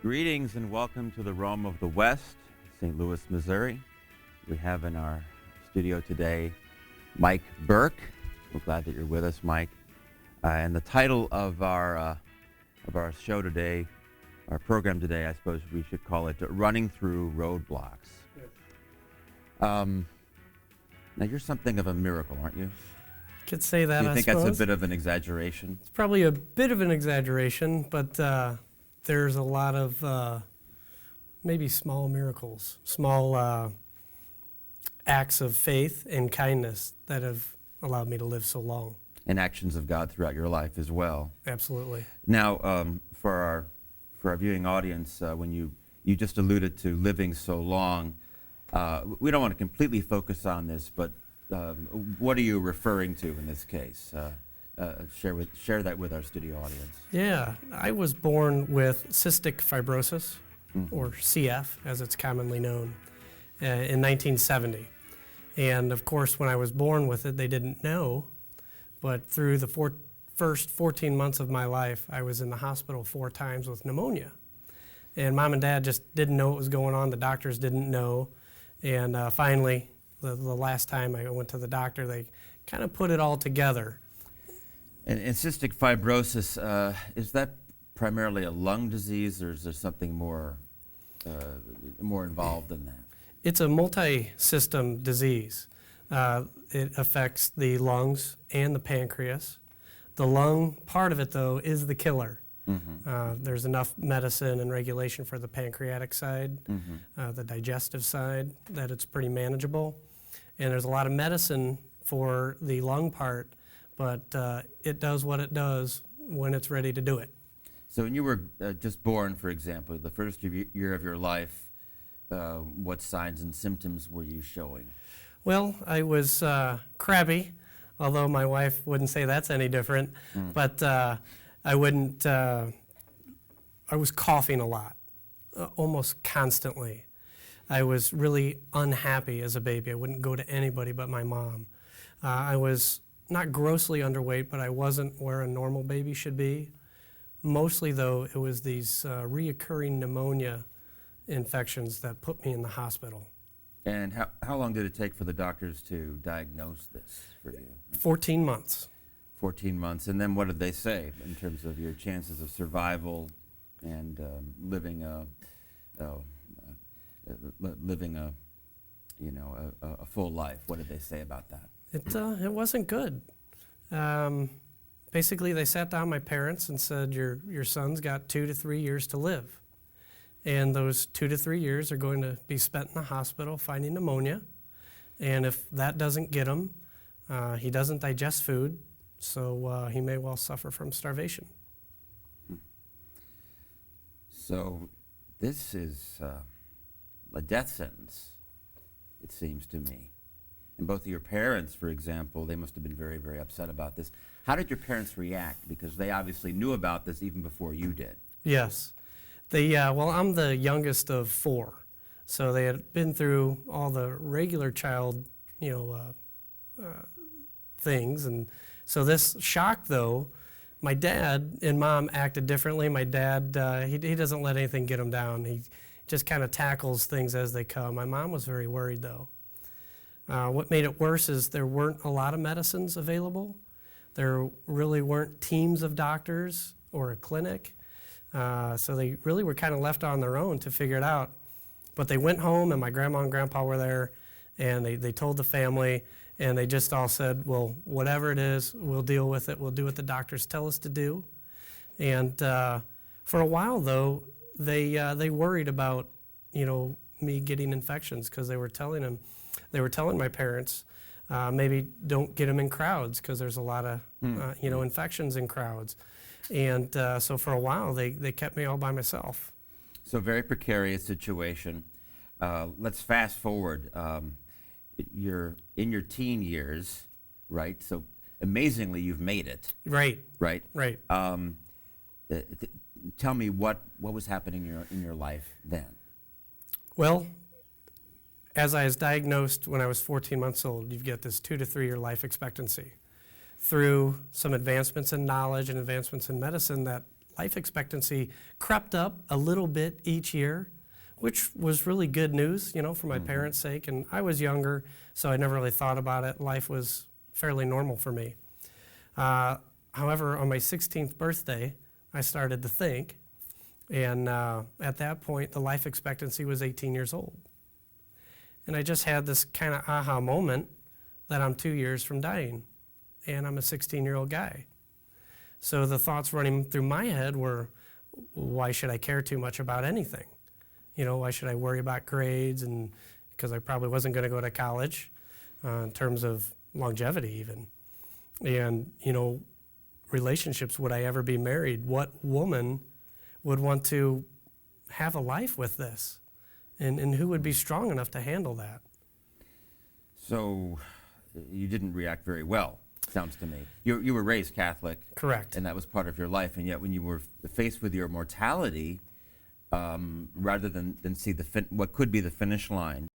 Greetings and welcome to the Realm of the West, St. Louis, Missouri. We have in our studio today Mike Burke. We're glad that you're with us, Mike. And the title of our show today, our program today, I suppose we should call it Running Through Roadblocks. Yes. Now you're something of a miracle, aren't you? Could say that, Do you I think suppose. that's a bit of an exaggeration? It's probably a bit of an exaggeration, but there's a lot of maybe small miracles, small acts of faith and kindness that have allowed me to live so long. And actions of God throughout your life as well. Absolutely. Now, for our viewing audience, when you just alluded to living so long, we don't want to completely focus on this, but what are you referring to in this case? Share that with our studio audience. Yeah, I was born with cystic fibrosis, or CF, as it's commonly known, in 1970. And of course, when I was born with it, they didn't know, but through the first 14 months of my life, I was in the hospital 4 times with pneumonia. And Mom and Dad just didn't know what was going on. The doctors didn't know. And finally, the last time I went to the doctor, they kind of put it all together. And cystic fibrosis, is that primarily a lung disease, or is there something more involved than that? It's a multi-system disease. It affects the lungs and the pancreas. The lung part of it, though, is the killer. There's enough medicine and regulation for the pancreatic side, the digestive side, that it's pretty manageable. And there's a lot of medicine for the lung part, but it does what it does when it's ready to do it. So when you were just born, for example, the first year of your life, what signs and symptoms were you showing? Well, I was crabby, although my wife wouldn't say that's any different. But I was coughing a lot, almost constantly. I was really unhappy as a baby. I wouldn't go to anybody but my mom. I was not grossly underweight, but I wasn't where a normal baby should be. Mostly, though, it was these reoccurring pneumonia infections that put me in the hospital. And how long did it take for the doctors to diagnose this for you? 14 months. 14 months. And then what did they say in terms of your chances of survival and living a full life? What did they say about that? It wasn't good. Basically, they sat down my parents and said, your son's got 2 to 3 years to live. And those 2 to 3 years are going to be spent in the hospital fighting pneumonia. And if that doesn't get him, he doesn't digest food, so he may well suffer from starvation. So this is a death sentence, it seems to me. And both of your parents, for example, they must have been very, very upset about this. How did your parents react? Because they obviously knew about this even before you did. Yes. Well, I'm the youngest of 4, so they had been through all the regular child, things, and so this shock, though, my dad and mom acted differently. My dad, he doesn't let anything get him down. He just kind of tackles things as they come. My mom was very worried, though. What made it worse is there weren't a lot of medicines available. There really weren't teams of doctors or a clinic. So they really were kind of left on their own to figure it out. But they went home, and my grandma and grandpa were there, and they told the family, and they just all said, well, whatever it is, we'll deal with it. We'll do what the doctors tell us to do. And for a while, though, they worried about, me getting infections, because they were telling my parents, maybe don't get them in crowds, because there's a lot of, infections in crowds. And so for a while, they kept me all by myself. So very precarious situation. Let's fast forward. You're in your teen years, right? So amazingly, you've made it. Right. Right? Right. Tell me what was happening in your life then. Well, as I was diagnosed when I was 14 months old, you've got this 2 to 3 year life expectancy. Through some advancements in knowledge and advancements in medicine, that life expectancy crept up a little bit each year, which was really good news, for my parents' sake. And I was younger, so I never really thought about it. Life was fairly normal for me. However, on my 16th birthday, I started to think, and at that point, the life expectancy was 18 years old. And I just had this kind of aha moment that I'm 2 years from dying, and I'm a 16-year-old guy. So the thoughts running through my head were, why should I care too much about anything? Why should I worry about grades? And because I probably wasn't going to go to college in terms of longevity even. And, relationships, would I ever be married? What woman would want to have a life with this? And who would be strong enough to handle that? So you didn't react very well, sounds to me. You were raised Catholic. Correct. And that was part of your life. And yet when you were faced with your mortality, rather than see what could be the finish line,